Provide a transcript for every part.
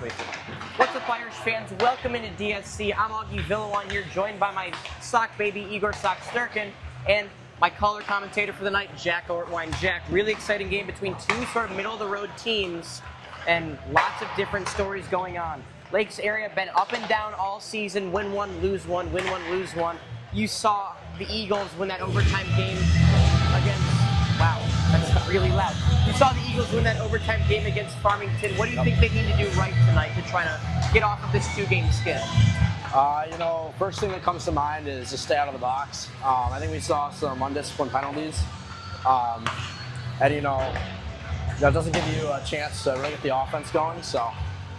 Wait. What's up, Irish fans? Welcome into DSC. I'm Augie Villawan here, joined by my sock baby, Igor Sturkin, and my color commentator for the night, Jack Ortwine. Jack, really exciting game between two sort of middle-of-the-road teams, and lots of different stories going on. Lakes area been up and down all season, win one, lose one, win one, lose one. You saw the Eagles win that overtime game against, wow, that's really loud. You saw the Eagles win that overtime game against Farmington. What do you think they need to do right tonight to try to get off of this two-game skid? First thing that comes to mind is just stay out of the box. I think we saw some undisciplined penalties. It doesn't give you a chance to really get the offense going, so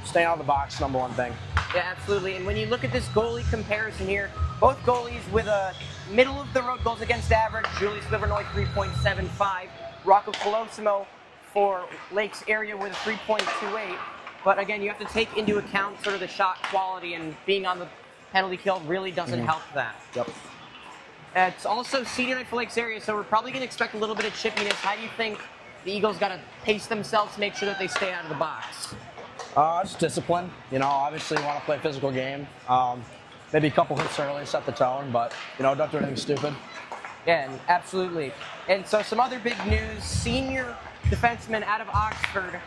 staying out of the box, number one thing. Yeah, absolutely. And when you look at this goalie comparison here, both goalies with a middle-of-the-road goals against average. Julius Livernois, 3.75. Rocco Colosimo for Lakes area with a 3.28. But again, you have to take into account sort of the shot quality, and being on the penalty kill really doesn't help that. Yep. It's also senior night for Lakes area, so we're probably going to expect a little bit of chippiness. How do you think the Eagles got to pace themselves to make sure that they stay out of the box? Just discipline. Obviously you want to play a physical game. Maybe a couple hits early, set the tone, but, don't do anything stupid. Yeah, absolutely. And so some other big news, senior defenseman out of Oxford,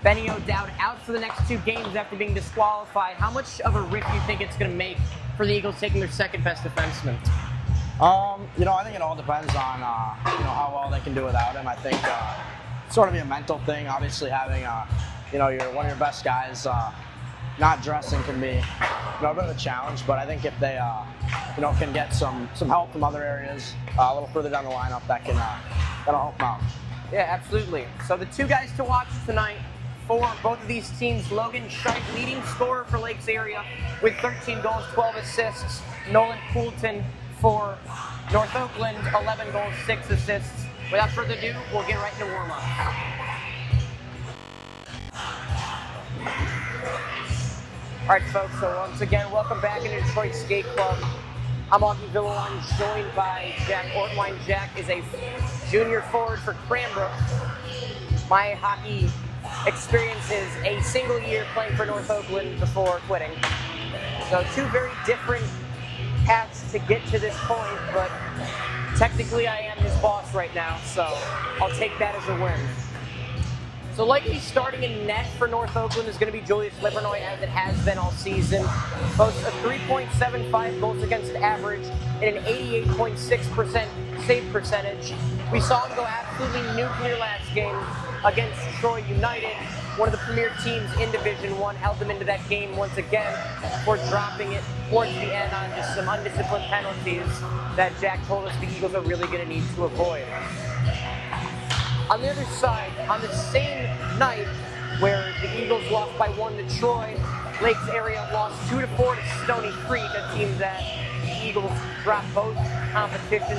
Benny O'Dowd, out for the next two games after being disqualified. How much of a rift do you think it's going to make for the Eagles taking their second best defenseman? I think it all depends on, how well they can do without him. I think it's sort of a mental thing. Obviously having, one of your best guys not dressing can be, a bit of a challenge. But I think if they, can get some help from other areas a little further down the lineup, that'll help them out. Yeah, absolutely. So the two guys to watch tonight for both of these teams, Logan Scheit, leading scorer for Lakes area with 13 goals, 12 assists. Nolan Poulton for North Oakland, 11 goals, 6 assists. Without further ado, we'll get right into warm-up. All right, folks, so once again, welcome back into Detroit Skate Club. I'm Augie Villawan, joined by Jack Ortwine. Jack is a junior forward for Cranbrook. My hockey experience is a single year playing for North Oakland before quitting. So two very different paths to get to this point, but technically I am his boss right now, so I'll take that as a win. So likely starting in net for North Oakland is going to be Julius Livernois, as it has been all season. Boasts a 3.75 goals against average and an 88.6% save percentage. We saw him go absolutely nuclear last game against Troy United, one of the premier teams in Division I, held them into that game once again before dropping it towards the end on just some undisciplined penalties that Jack told us the Eagles are really going to need to avoid. On the other side, on the same night where the Eagles lost by 1 to Troy, Lakes area lost 2-4 to Stony Creek, a team that the Eagles dropped both competitions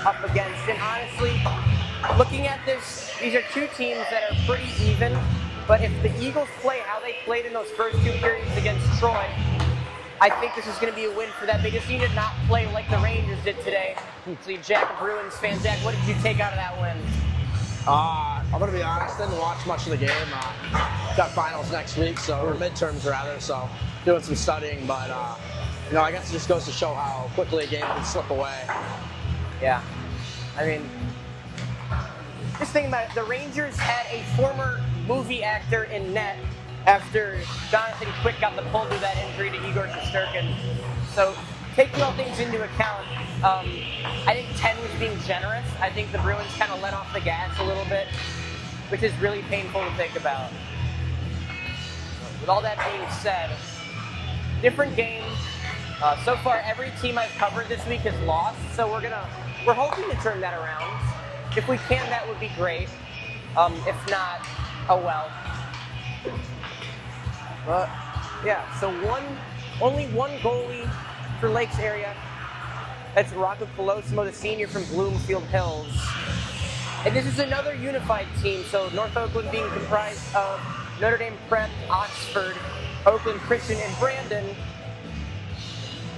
up against. And honestly, looking at this, these are two teams that are pretty even, but if the Eagles play how they played in those first two periods against Troy, I think this is going to be a win for them. They just need to not play like the Rangers did today. So Jack, a Bruins fan, Jack, what did you take out of that win? I'm going to be honest, didn't watch much of the game. Got finals next week, or midterms rather, so doing some studying, but I guess it just goes to show how quickly a game can slip away. Yeah. I mean, just thinking about it, the Rangers had a former movie actor in net after Jonathan Quick got the pull through that injury to Igor Shesterkin. So taking all things into account, I think 10 was being generous. I think the Bruins kind of let off the gas a little bit, which is really painful to think about. With all that being said, different game. So far, every team I've covered this week has lost, so we're hoping to turn that around. If we can, that would be great. If not, oh well. But yeah, so only one goalie for Lakes area. That's Rocco Colosimo, the senior from Bloomfield Hills. And this is another unified team, so North Oakland being comprised of Notre Dame Prep, Oxford, Oakland Christian, and Brandon.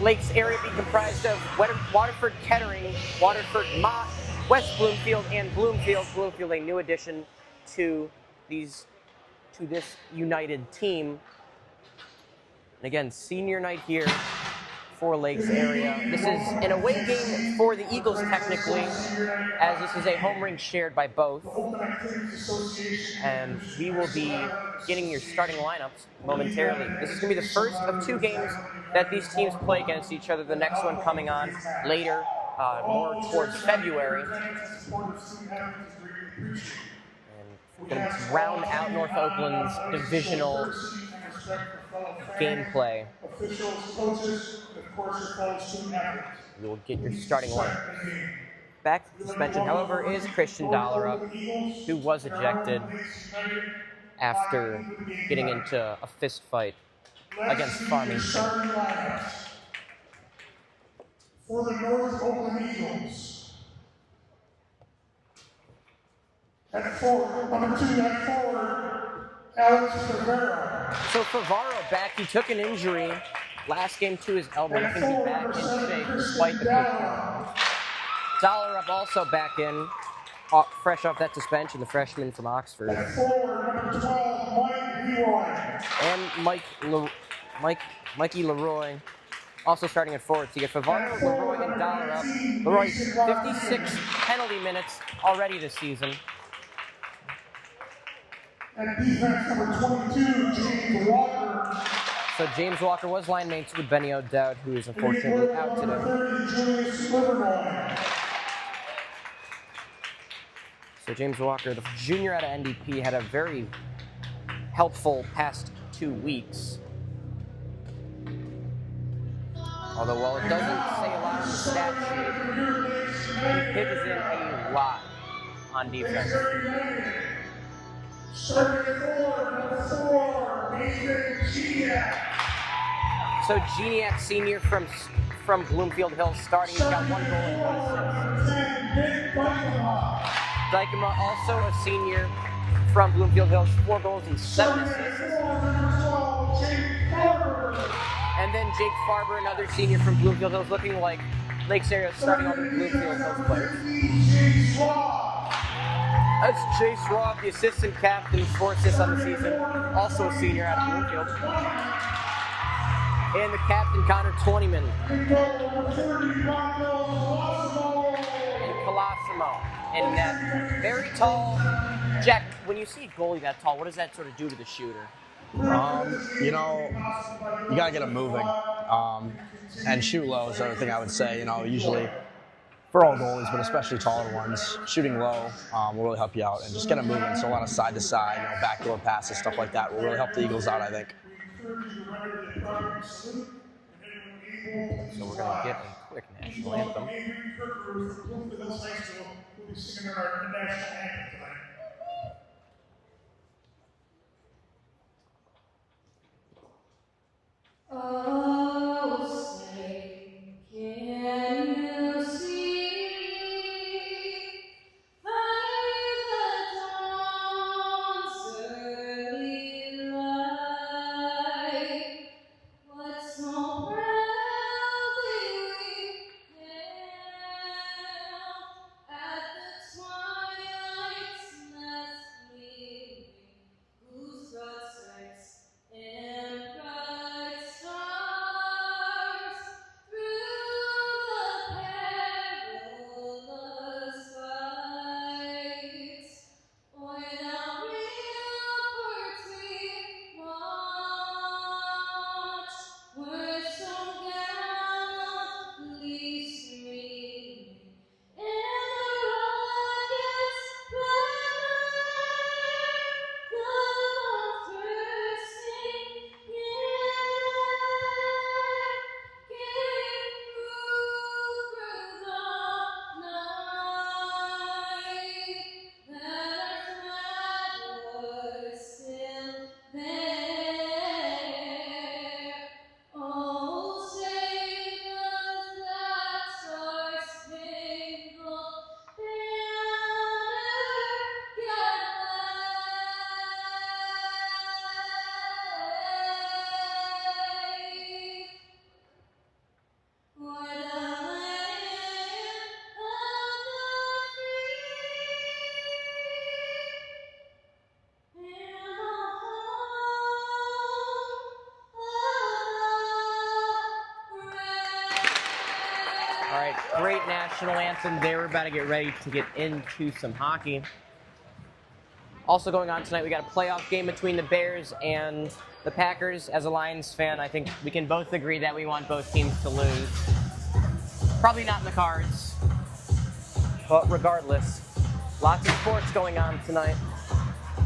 Lakes area being comprised of Waterford Kettering, Waterford Mott, West Bloomfield, and Bloomfield. Bloomfield, a new addition to this united team. And again, senior night here for Lakes area. This is an away game for the Eagles technically, as this is a home rink shared by both. And we will be getting your starting lineups momentarily. This is going to be the first of 2 games that these teams play against each other. The next one coming on later, more towards February. And going to round out North Oakland's divisional gameplay. You will get your starting lineup. Back to suspension, however, is Christian Dollerup, who was ejected after getting into a fist fight against Farmington. For the North Oakland Eagles. At forward, number 2, at forward, Alex Favaro. So Favaro back, he took an injury last game to his elbow. He can be back in shape despite the quick. Dollerup also back in, fresh off that suspension, the freshman from Oxford. At forward, number 12, Mike Leroy. And Mikey Leroy also starting at forward. So you get Favaro, Leroy, and Dollerup. Leroy, 56 penalty minutes already this season. And defense number 22, James Walker. So James Walker was line mates with Benny O'Dowd, who is unfortunately out today. 30, Julius Livermore. So James Walker, the junior out of NDP, had a very helpful past 2 weeks. Although, while it doesn't say a lot on the stat sheet, he pitches in a lot on defense. So Geniak, senior from Bloomfield Hills, starting. He's got 1 goal and 1 assist. Dykema, also a senior from Bloomfield Hills, 4 goals and 7 assists. And then Jake Farber, another senior from Bloomfield Hills, looking like Lakes area starting on the Bloomfield Hills players. That's Jace Roth, the assistant captain, 4 assists on the season, also a senior out of Bloomfield. And the captain, Connor Twentyman. And Colosimo. And that very tall. Jack, when you see a goalie that tall, what does that sort of do to the shooter? You know, you gotta get them moving, and shoot low is the other thing I would say. You know, usually for all goalies, but especially taller ones, shooting low will really help you out, and just get them moving. So a lot of side to side, backdoor passes, stuff like that will really help the Eagles out, I think. So we're gonna get a quick national anthem. Oh, say, can you see by the dawn's early light what so proudly we hailed at the twilight's right, great national anthem there. We're about to get ready to get into some hockey. Also going on tonight, we got a playoff game between the Bears and the Packers. As a Lions fan, I think we can both agree that we want both teams to lose. Probably not in the cards, but regardless, lots of sports going on tonight.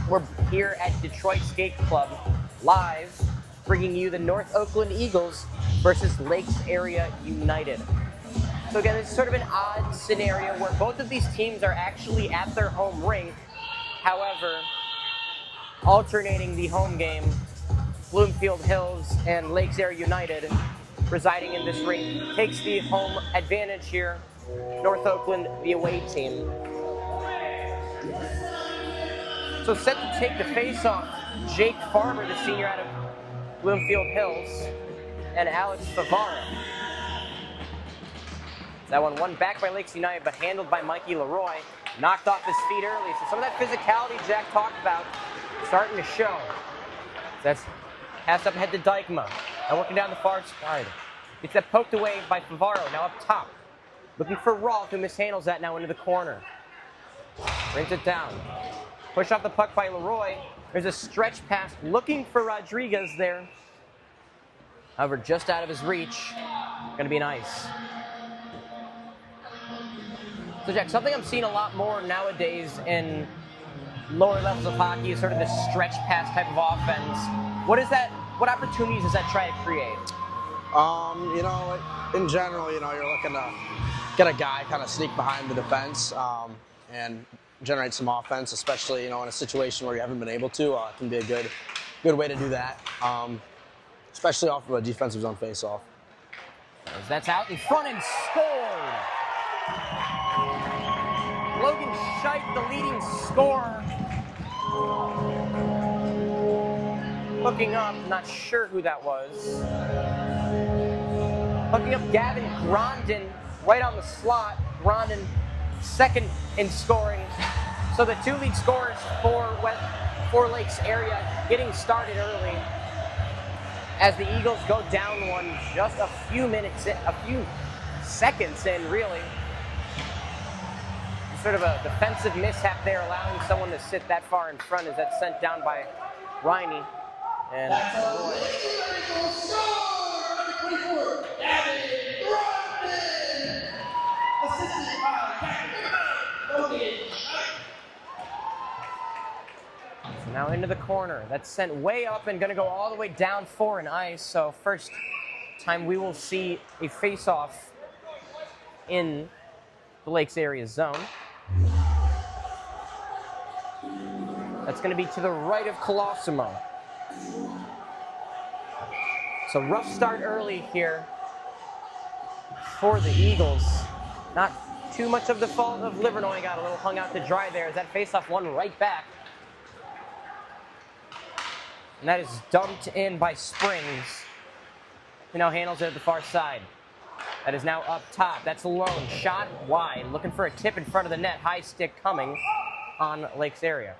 We're here at Detroit Skate Club, live, bringing you the North Oakland Eagles versus Lakes Area United. So again, it's sort of an odd scenario where both of these teams are actually at their home rink. However, alternating the home game, Bloomfield Hills and Lakes Area United residing in this rink takes the home advantage here. North Oakland, the away team. So set to take the face-off, Jake Farmer, the senior out of Bloomfield Hills, and Alex Favara. That one back by Lakes United, but handled by Mikey Leroy. Knocked off his feet early. So some of that physicality Jack talked about starting to show. That's passed up ahead to Dykema. Now working down the far side. Gets that poked away by Favaro, now up top. Looking for Rolf, who mishandles that now into the corner. Brings it down. Push off the puck by Leroy. There's a stretch pass looking for Rodriguez there. However, just out of his reach. Gonna be an ice. So Jack, something I'm seeing a lot more nowadays in lower levels of hockey is sort of this stretch pass type of offense. What is that? What opportunities does that try to create? In general, you're looking to get a guy kind of sneak behind the defense and generate some offense, especially in a situation where you haven't been able to. It can be a good way to do that, especially off of a defensive zone face-off. As that's out in front and scored. Logan Scheidt, the leading scorer. Hooking up, not sure who that was. Hooking up Gavin Grondin right on the slot. Grondin second in scoring. So the two lead scorers for Lakes Area getting started early as the Eagles go down one just a few seconds in, really. Sort of a defensive mishap there, allowing someone to sit that far in front as that's sent down by Riney. And so now into the corner. That's sent way up and going to go all the way down for an ice. So first time we will see a face-off in the Lakes Area zone. That's going to be to the right of Colosimo. So rough start early here for the Eagles. Not too much of the fault of Livernois. Got a little hung out to dry there as that faceoff won right back. And that is dumped in by Springs, who now handles it at the far side. That is now up top. That's alone. Shot wide. Looking for a tip in front of the net. High stick coming on Lakes Area.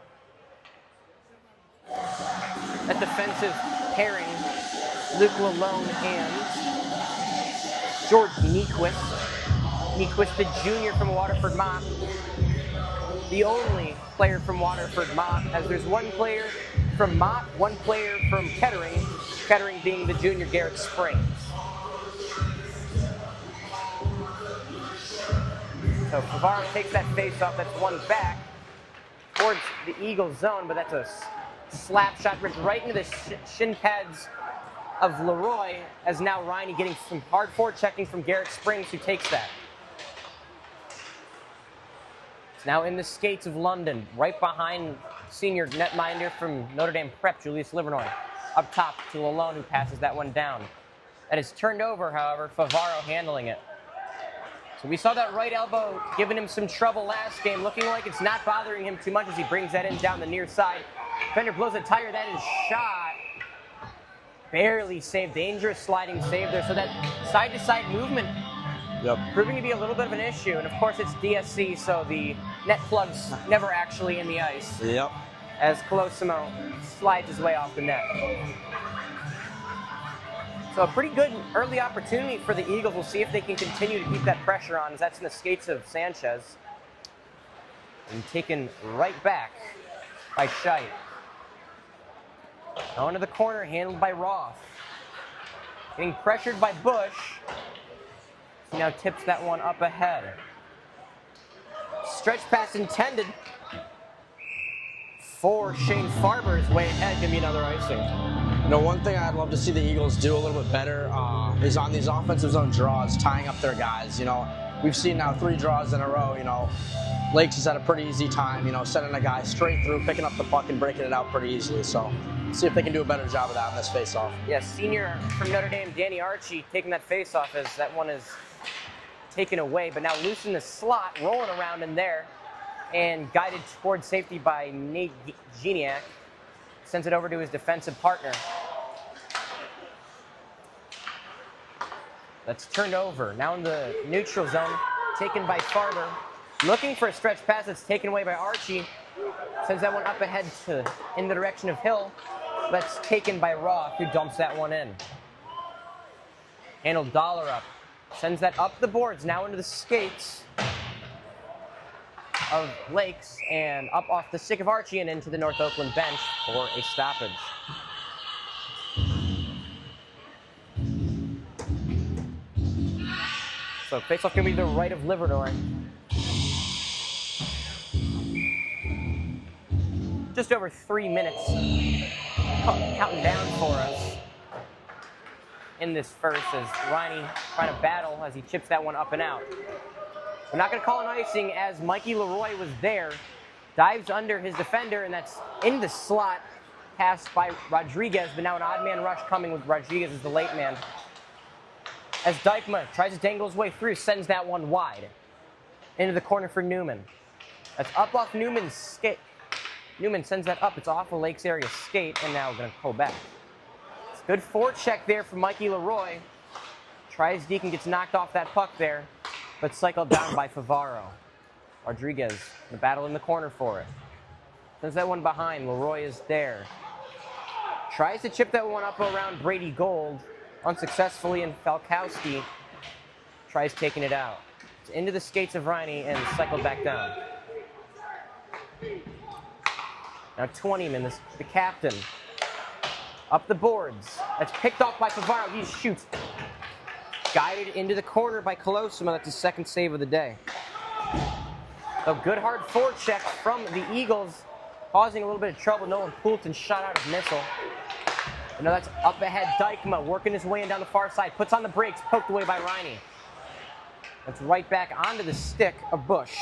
That defensive pairing, Luke Lalone and George Nyquist. Nyquist, the junior from Waterford Mott. The only player from Waterford Mott, as there's one player from Mott, one player from Kettering, Kettering being the junior Garrett Springs. So Favaro takes that face off, that's one back towards the Eagles zone, but that's a slap shot right into the shin pads of Leroy, as now Riney getting some hard forechecking from Garrett Springs, who takes that. It's now in the skates of London, right behind senior netminder from Notre Dame Prep, Julius Livernois. Up top to Lalone, who passes that one down. That is turned over, however, Favaro handling it. So we saw that right elbow giving him some trouble last game, looking like it's not bothering him too much as he brings that in down the near side. Defender blows a tire, that is shot. Barely saved, dangerous sliding save there. So that side-to-side movement proving to be a little bit of an issue. And of course it's DSC, so the net plug's never actually in the ice. Yep. As Colosimo slides his way off the net. So a pretty good early opportunity for the Eagles. We'll see if they can continue to keep that pressure on, as that's in the skates of Sanchez. And taken right back by Scheidt. Now into the corner, handled by Roth. Getting pressured by Bush. He now tips that one up ahead. Stretch pass intended for Shane Farber's way ahead. Give me another icing. You know, one thing I'd love to see the Eagles do a little bit better is on these offensive zone draws, tying up their guys. You know, we've seen now 3 draws in a row. You know, Lakes has had a pretty easy time, you know, sending a guy straight through, picking up the puck and breaking it out pretty easily. So, see if they can do a better job of that in this face-off. Yeah, senior from Notre Dame, Danny Archie, taking that face-off as that one is taken away, but now loose in the slot, rolling around in there, and guided towards safety by Nate Geniak. Sends it over to his defensive partner. That's turned over. Now in the neutral zone, taken by Farber. Looking for a stretch pass that's taken away by Archie. Sends that one up ahead in the direction of Hill. That's taken by Roth, who dumps that one in. Handled Dollar up. Sends that up the boards, now into the skates of Lakes, and up off the stick of Archie and into the North Oakland bench for a stoppage. So faceoff going to be the right of Livernois. Just over 3 minutes counting down for us in this first, as Riney trying to battle as he chips that one up and out. We're not going to call an icing as Mikey Leroy was there, dives under his defender, and that's in the slot, passed by Rodriguez, but now an odd man rush coming with Rodriguez as the late man. As Dykma tries to dangle his way through, sends that one wide into the corner for Newman. That's up off Newman's skate. Newman sends that up. It's off a Lakes area skate, and now going to pull back. It's good forecheck there from Mikey Leroy. Tries Deacon, gets knocked off that puck there, but cycled down by Favaro. Rodriguez, the battle in the corner for it. Sends that one behind. Leroy is there. Tries to chip that one up around Brady Gold. Unsuccessfully, and Falkowski tries taking it out. It's into the skates of Riney and cycled back down. Now Twentyman, the captain, up the boards. That's picked off by Favaro. He shoots. Guided into the corner by Colosimo. That's his second save of the day. A good hard forecheck from the Eagles, causing a little bit of trouble. Nolan Poulton shot out his missile. And now that's up ahead. Dykma working his way in down the far side. Puts on the brakes, poked away by Riney. That's right back onto the stick of Bush.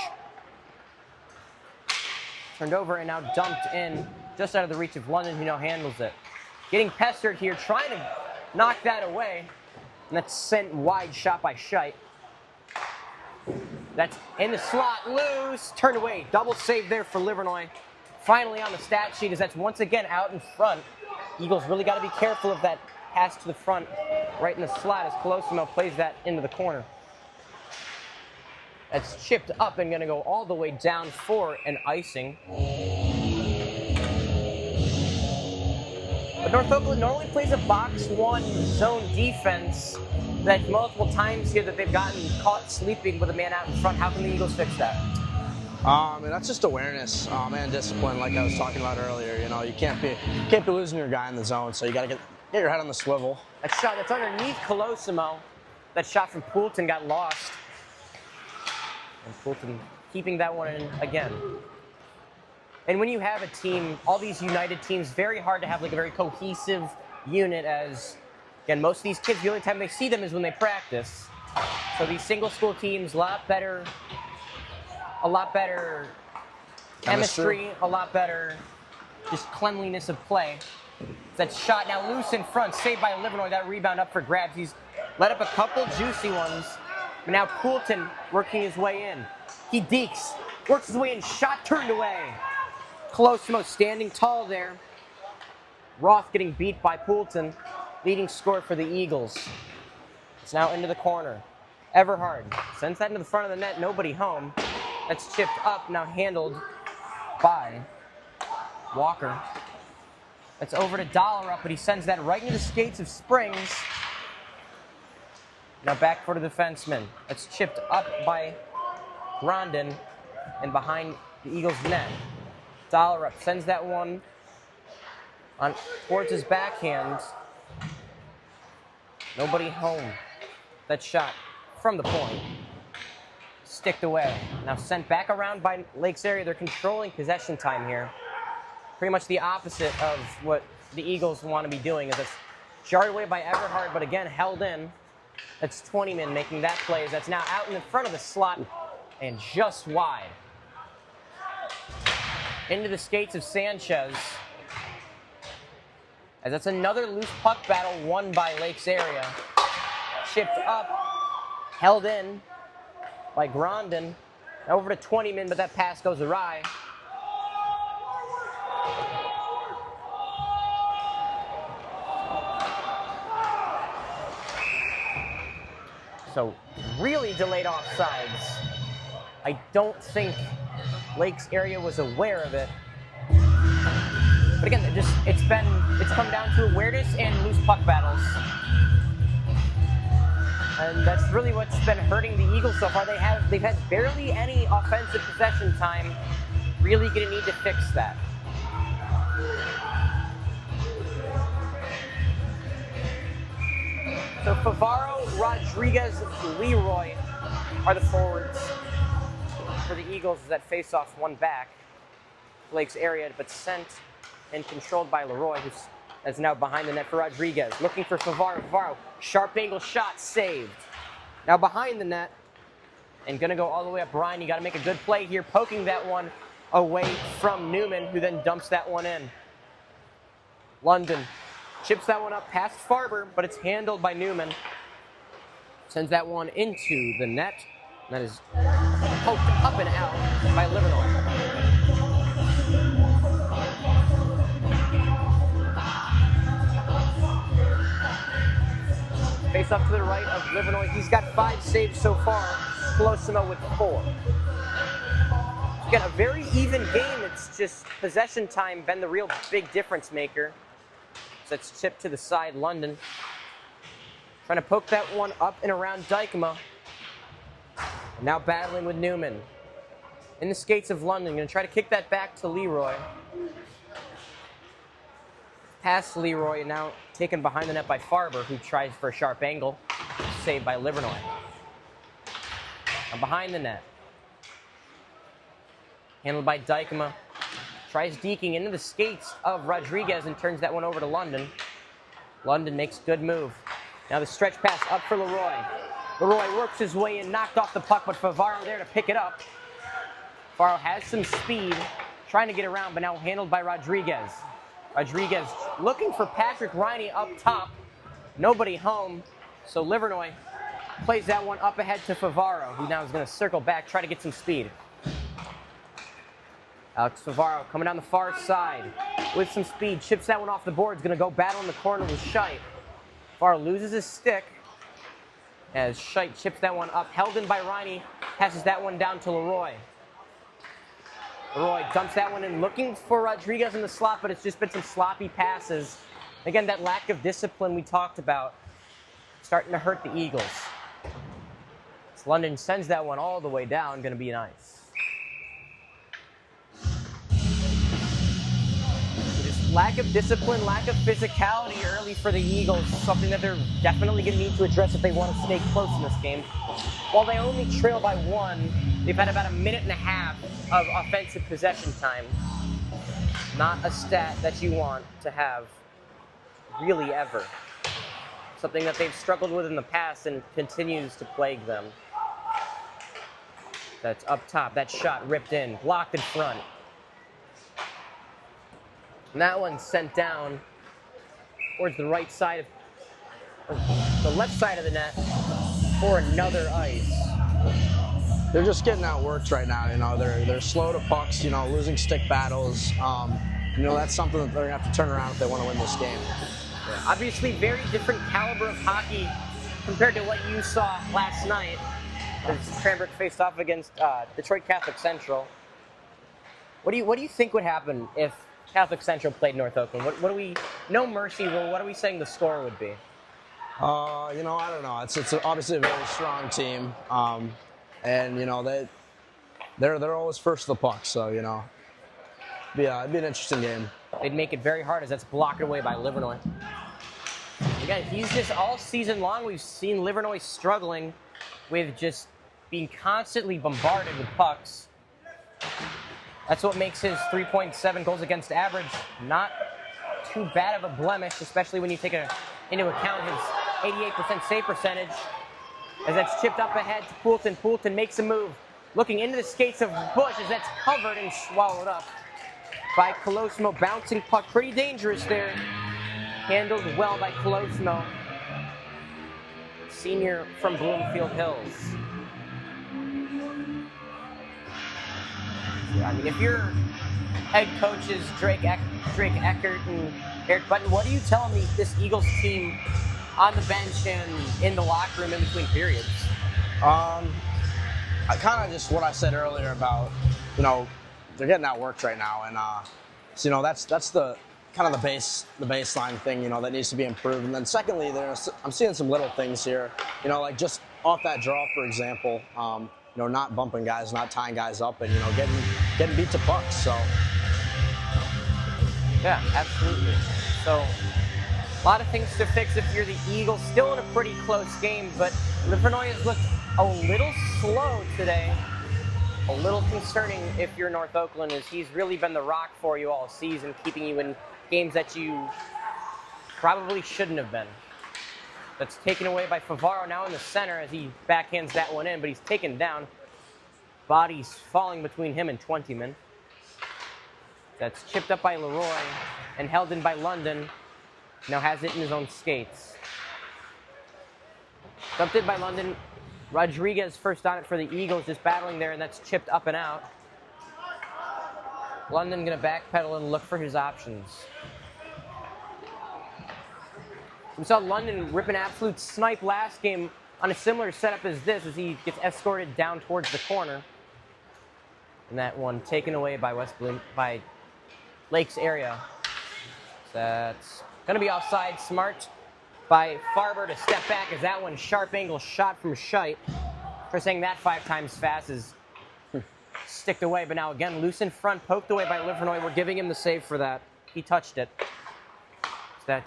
Turned over and now dumped in just out of the reach of London, who now handles it. Getting pestered here, trying to knock that away. And that's sent wide shot by Scheidt. That's in the slot, loose, turned away. Double save there for Livernois. Finally on the stat sheet, as that's once again out in front. Eagles really got to be careful of that pass to the front, right in the slot, as Colosimo plays that into the corner. That's chipped up and going to go all the way down for an icing. But North Oakland normally plays a box one zone defense. That multiple times here that they've gotten caught sleeping with a man out in front. How can the Eagles fix that? And that's just awareness and discipline, like I was talking about earlier. You know, you can't be losing your guy in the zone, so you got to get your head on the swivel. That shot that's underneath Colosimo. That shot from Poulton got lost. And Poulton keeping that one in again. And when you have a team, all these united teams, very hard to have like a very cohesive unit, as, again, most of these kids, the only time they see them is when they practice. So these single school teams, a lot better chemistry, a lot better just cleanliness of play. That shot now loose in front, saved by Livernois. That rebound up for grabs. He's let up a couple juicy ones. But now Poulton working his way in. He dekes, works his way in, shot turned away. Colosimo standing tall there. Roth getting beat by Poulton. Leading scorer for the Eagles. It's now into the corner. Everhard sends that into the front of the net, nobody home. That's chipped up, now handled by Walker. That's over to Dollar up, but he sends that right into the skates of Springs. Now back for the defenseman. That's chipped up by Grondin and behind the Eagles' net. Dollerup sends that one on towards his backhand. Nobody home. That shot from the point. Sticked away. Now sent back around by Lakes area. They're controlling possession time here. Pretty much the opposite of what the Eagles want to be doing. As it's jarred away by Everhart, but again held in. That's 20-man making that play. That's now out in the front of the slot and just wide. Into the skates of Sanchez. As that's another loose puck battle won by Lakes area. Chipped up, held in by Grondin. Over to 20-man, but that pass goes awry. So really delayed offsides. I don't think Lakes area was aware of it. But again, it's come down to awareness and loose puck battles. And that's really what's been hurting the Eagles so far. They've had barely any offensive possession time. Really gonna need to fix that. So Favaro, Rodriguez, Leroy are the forwards for the Eagles that face off one back. Lakes area, but sent and controlled by Leroy, that's now behind the net for Rodriguez. Looking for Favaro. Favaro, sharp angle shot, saved. Now behind the net, and gonna go all the way up. Brian, you gotta make a good play here, poking that one away from Newman, who then dumps that one in. London chips that one up past Farber, but it's handled by Newman. Sends that one into the net. That is poked up and out by Livernois. Face off to the right of Livernois. He's got 5 saves so far. Colosimo with 4. Again, a very even game. It's just possession time been the real big difference maker. So it's chipped to the side, London. Trying to poke that one up and around Dykema. And now battling with Newman. In the skates of London. Going to try to kick that back to Leroy. Past Leroy, and now taken behind the net by Farber, who tries for a sharp angle. Saved by Livernois. And behind the net. Handled by Dykema. Tries deking into the skates of Rodriguez and turns that one over to London. London makes good move. Now the stretch pass up for Leroy. Leroy works his way in, knocked off the puck, but Favaro there to pick it up. Favaro has some speed, trying to get around, but now handled by Rodriguez. Rodriguez looking for Patrick Riney up top. Nobody home, so Livernois plays that one up ahead to Favaro, who now is going to circle back, try to get some speed. Alex Favaro coming down the far side with some speed. Chips that one off the board. Is going to go battle in the corner with Scheidt. Favaro loses his stick as Scheidt chips that one up. Held in by Riney. Passes that one down to Leroy. Leroy dumps that one in, looking for Rodriguez in the slot, but it's just been some sloppy passes. Again, that lack of discipline we talked about starting to hurt the Eagles. So London sends that one all the way down. Going to be nice. Lack of discipline, lack of physicality early for the Eagles, something that they're definitely going to need to address if they want to stay close in this game. While they only trail by 1, they've had about a minute and a half of offensive possession time. Not a stat that you want to have really ever. Something that they've struggled with in the past and continues to plague them. That's up top, that shot ripped in, blocked in front. And that one's sent down towards the right side of the left side of the net for another ice. They're just getting outworked right now. You know, they're slow to pucks. You know, losing stick battles. You know, that's something that they're gonna have to turn around if they want to win this game. Yeah. Obviously, very different caliber of hockey compared to what you saw last night as Cranbrook faced off against Detroit Catholic Central. What do you think would happen if Catholic Central played North Oakland? What do we, no mercy rule, what are we saying the score would be? You know, I don't know. It's obviously a very strong team, and you know they're always first to the puck. So you know, it'd be an interesting game. They'd make it very hard as that's blocked away by Livernois. Again, he's just all season long. We've seen Livernois struggling with just being constantly bombarded with pucks. That's what makes his 3.7 goals against average not too bad of a blemish, especially when you take into account his 88% save percentage. As that's chipped up ahead to Poulton. Poulton makes a move, looking into the skates of Bush as that's covered and swallowed up by Colosimo. Bouncing puck, pretty dangerous there. Handled well by Colosimo, senior from Bloomfield Hills. I mean, if your head coaches Drake Eckert and Eric Button, what do you tell them this Eagles team on the bench and in the locker room in between periods? I kind of just what I said earlier about, you know, they're getting outworked right now, and so, you know, that's the kind of the baseline thing, you know, that needs to be improved. And then secondly, I'm seeing some little things here, you know, like just off that draw, for example, you know, not bumping guys, not tying guys up, and you know, getting beat to pucks. So yeah, absolutely. So a lot of things to fix if you're the Eagles. Still in a pretty close game, but Livernois has looked a little slow today. A little concerning if you're North Oakland, as he's really been the rock for you all season, keeping you in games that you probably shouldn't have been. That's taken away by Favaro now in the center as he backhands that one in, but he's taken down. Bodies falling between him and 20-man. That's chipped up by Leroy and held in by London. Now has it in his own skates. Dumped in by London. Rodriguez first on it for the Eagles, just battling there, and that's chipped up and out. London gonna backpedal and look for his options. We saw London rip an absolute snipe last game on a similar setup as this, as he gets escorted down towards the corner. And that one taken away by by Lakes area. So that's gonna be offside. Smart by Farber to step back as that one sharp angle shot from Scheidt. For saying that 5 times fast is sticked away, but now again loose in front, poked away by Livernois. We're giving him the save for that. He touched it. So that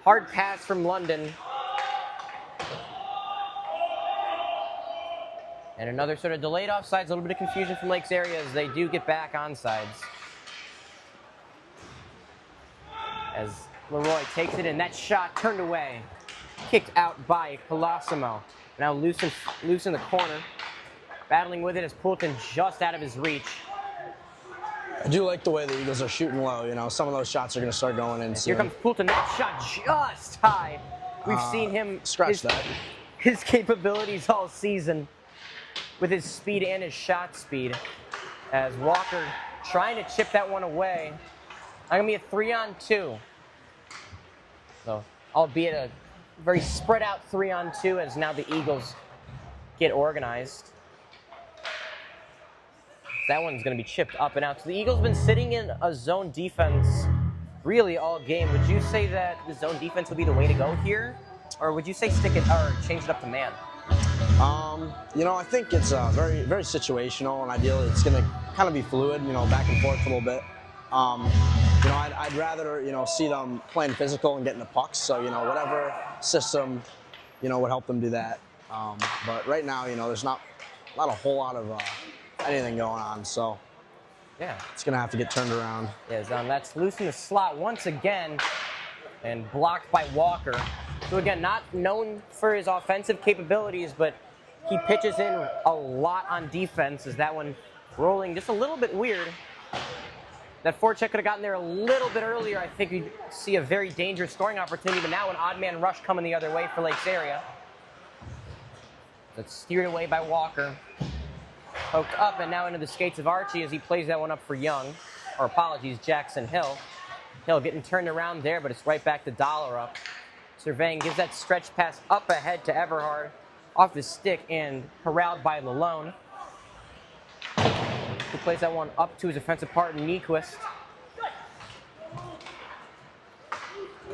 hard pass from London. And another sort of delayed offsides, a little bit of confusion from Lakes area as they do get back onsides. As Leroy takes it in, that shot turned away. Kicked out by Colosimo. Now loose in the corner. Battling with it as Poulton just out of his reach. I do like the way the Eagles are shooting low. You know, some of those shots are going to start going in soon. Here comes Poulton. That shot just high. We've seen him scratch that. His capabilities all season with his speed and his shot speed. As Walker trying to chip that one away. I'm going to be a 3-on-2. So, albeit a very spread out 3-on-2 as now the Eagles get organized. That one's going to be chipped up and out. So the Eagles been sitting in a zone defense really all game. Would you say that the zone defense would be the way to go here? Or would you say stick it or change it up to man? You know, I think it's very, very situational, and ideally it's going to kind of be fluid, you know, back and forth a little bit. You know, I'd rather, you know, see them playing physical and getting the pucks. So, you know, whatever system, you know, would help them do that. But right now, you know, there's not a whole lot of anything going on. So, yeah, it's going to have to get turned around. Yeah, that's loose in the slot once again and blocked by Walker. So again, not known for his offensive capabilities, but he pitches in a lot on defense. As that one rolling just a little bit weird. That forecheck could have gotten there a little bit earlier. I think we'd see a very dangerous scoring opportunity, but now an odd man rush coming the other way for Lakes area. That's steered away by Walker. Poked up and now into the skates of Archie as he plays that one up for Young. Or apologies, Jackson Hill. Hill getting turned around there, but it's right back to Dollar up. Surveying gives that stretch pass up ahead to Everhard. Off his stick and corralled by Lalone. Who plays that one up to his offensive partner, Nyquist.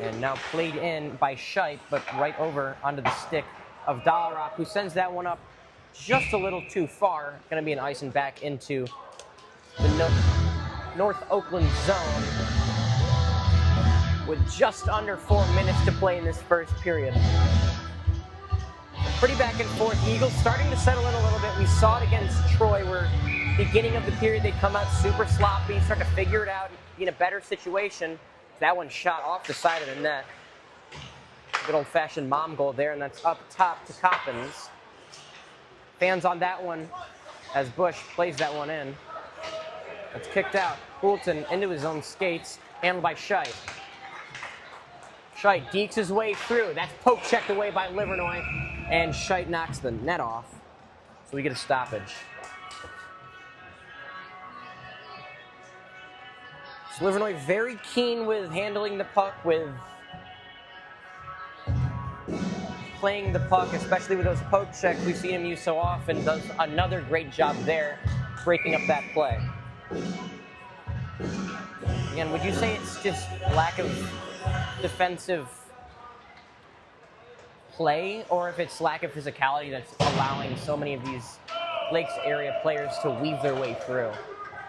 And now played in by Scheidt, but right over onto the stick of Dollarok, who sends that one up just a little too far. Going to be an icing back into the North Oakland zone with just under 4 minutes to play in this first period. Pretty back and forth. Eagles starting to settle in a little bit. We saw it against Troy where beginning of the period they'd come out super sloppy, start to figure it out, be in a better situation. That one shot off the side of the net. Good old-fashioned mom goal there, and that's up top to Coppins. Fans on that one as Bush plays that one in. It's kicked out. Poulton into his own skates, handled by Scheidt. Scheidt dekes his way through. That's poke checked away by Livernois, and Scheidt knocks the net off. So we get a stoppage. So Livernois very keen with handling the puck, with playing the puck, especially with those poke checks we've seen him use so often. Does another great job there, breaking up that play. Again, would you say it's just lack of defensive play, or if it's lack of physicality that's allowing so many of these Lakes area players to weave their way through?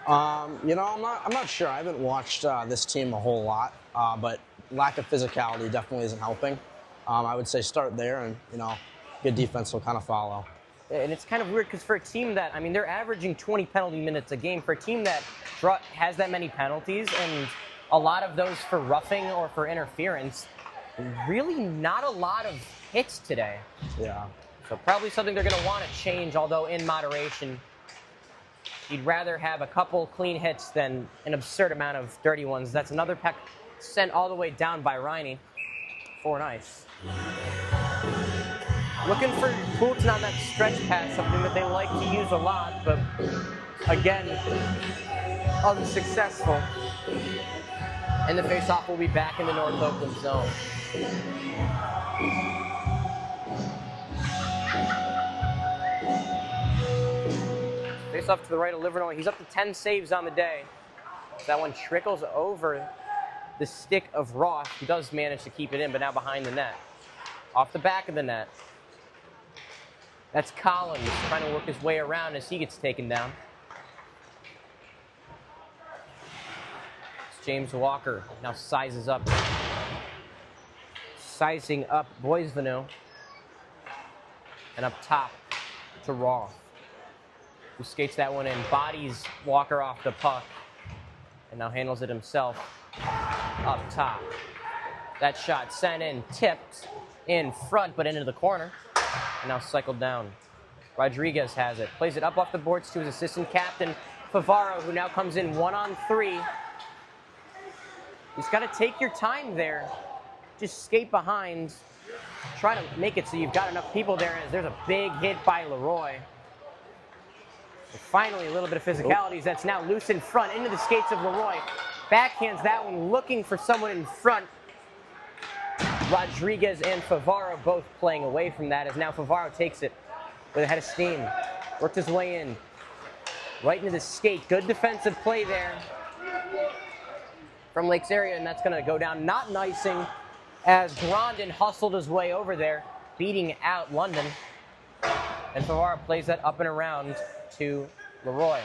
You know, I'm not sure. I haven't watched this team a whole lot, but lack of physicality definitely isn't helping. I would say start there, and you know, good defense will kind of follow. And it's kind of weird because for a team that, I mean, they're averaging 20 penalty minutes a game. For a team that has that many penalties, and a lot of those for roughing or for interference, really not a lot of hits today. Yeah. So probably something they're going to want to change, although in moderation. You'd rather have a couple clean hits than an absurd amount of dirty ones. That's another puck sent all the way down by Riney for an ice. Looking for Poulton on that stretch pass, something that they like to use a lot, but again, unsuccessful. And the faceoff will be back in the North Oakland zone. Face-off to the right of Livernois. He's up to 10 saves on the day. That one trickles over the stick of Roth, who does manage to keep it in, but now behind the net. Off the back of the net. That's Collins trying to work his way around as he gets taken down. It's James Walker now sizing up Boisvenu. And up top to Roth, who skates that one in, bodies Walker off the puck, and now handles it himself up top. That shot sent in, tipped in front, but into the corner, and now cycled down. Rodriguez has it, plays it up off the boards to his assistant captain, Favaro, who now comes in 1-on-3. You've got to take your time there. Just skate behind, try to make it so you've got enough people there, as there's a big hit by Leroy. Finally, a little bit of physicality. That's now loose in front, into the skates of Leroy. Backhands that one, looking for someone in front. Rodriguez and Favaro both playing away from that, as now Favaro takes it with a head of steam. Worked his way in, right into the skate. Good defensive play there from Lakes area, and that's going to go down. Not an icing, as Grondin hustled his way over there, beating out London. And Favaro plays that up and around to Leroy.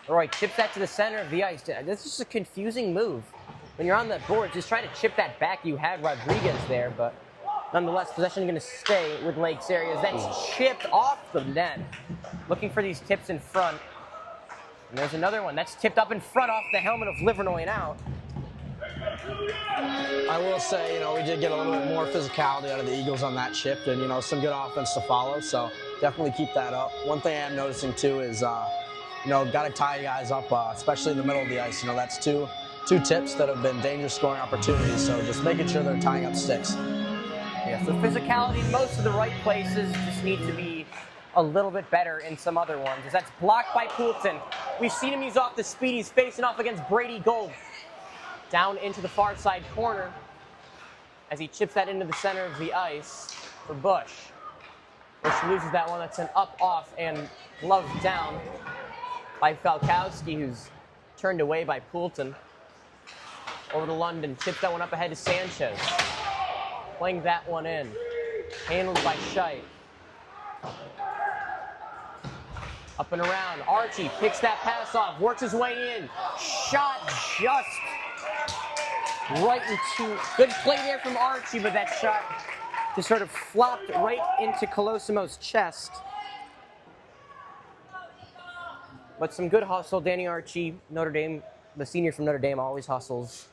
Leroy chips that to the center of the ice. This is a confusing move. When you're on the board, just trying to chip that back. You had Rodriguez there, but nonetheless, possession going to stay with Lakes areas. That's chipped off the net. Looking for these tips in front. And there's another one. That's tipped up in front off the helmet of Livernois and out. I will say, you know, we did get a little bit more physicality out of the Eagles on that chip, and, you know, some good offense to follow, so definitely keep that up. One thing I'm noticing, too, is, you know, got to tie guys up, especially in the middle of the ice. You know, that's two tips that have been dangerous scoring opportunities, so just making sure they're tying up sticks. Yeah, so physicality in most of the right places, just need to be a little bit better in some other ones, as that's blocked by Poulton. We've seen him use off the speed. He's facing off against Brady Gold. Down into the far side corner as he chips that into the center of the ice for Bush. Bush loses that one. That's an up, off, and gloved down by Falkowski, who's turned away by Poulton. Over to London, tips that one up ahead to Sanchez. Playing that one in. Handled by Scheidt. Up and around. Archie picks that pass off, works his way in. Shot just right into. Good play there from Archie, but that shot just sort of flopped right into Colosimo's chest. But some good hustle. Danny Archie, Notre Dame, the senior from Notre Dame, always hustles.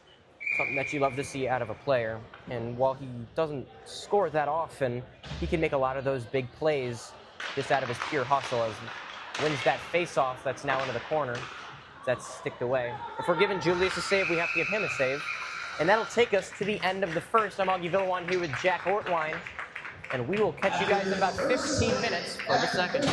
Something that you love to see out of a player. And while he doesn't score that often, he can make a lot of those big plays just out of his pure hustle as he wins that face-off that's now into the corner. That's sticked away. If we're giving Julius a save, we have to give him a save. And that'll take us to the end of the first. I'm Augie Villawan here with Jack Ortwine. And we will catch you guys in about 15 minutes for the second.